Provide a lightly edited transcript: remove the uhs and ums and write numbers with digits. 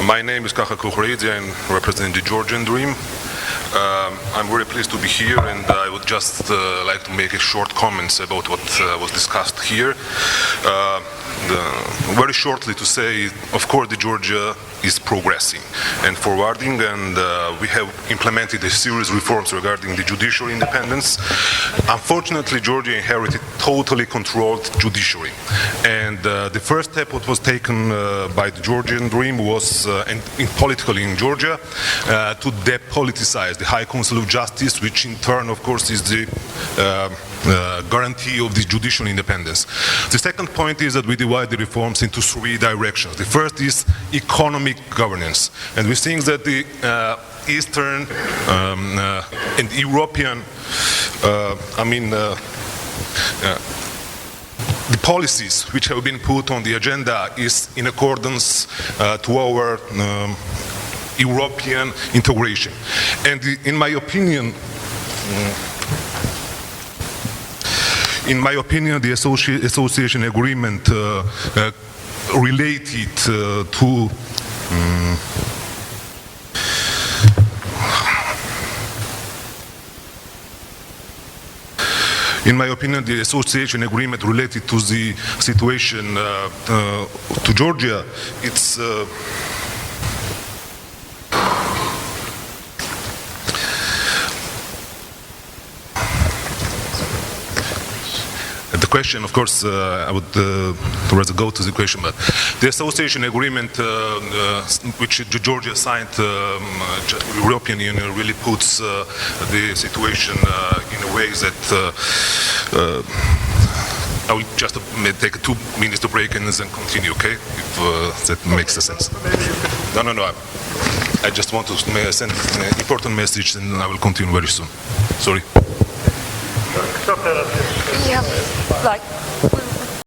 My name is Kaha Kukhridze. I represent the Georgian Dream. I'm very pleased to be here, and I would just like to make a short comments about what was discussed here. Very shortly to say, of course, Georgia is progressing and forwarding, and we have implemented a series of reforms regarding the judicial independence. Unfortunately, Georgia inherited totally controlled judiciary, and the first step what was taken by the Georgian Dream was, politically in Georgia, to depoliticize the High Council of Justice, which in turn, of course, is the guarantee of the judicial independence. The second point is that we divide the reforms into three directions. The first is economic governance, and we think that the Eastern and European, the policies which have been put on the agenda is in accordance to our European integration. And in my opinion, the association agreement related to in my opinion, the association agreement related to the situation to Georgia, it's the question, of course, I would rather go to the question, but the association agreement which Georgia signed, European Union really puts the situation in a way that I will just take 2 minutes to break and then continue, okay? If that makes sense. No. I just want to send an important message, and I will continue very soon. Sorry. Yeah, like.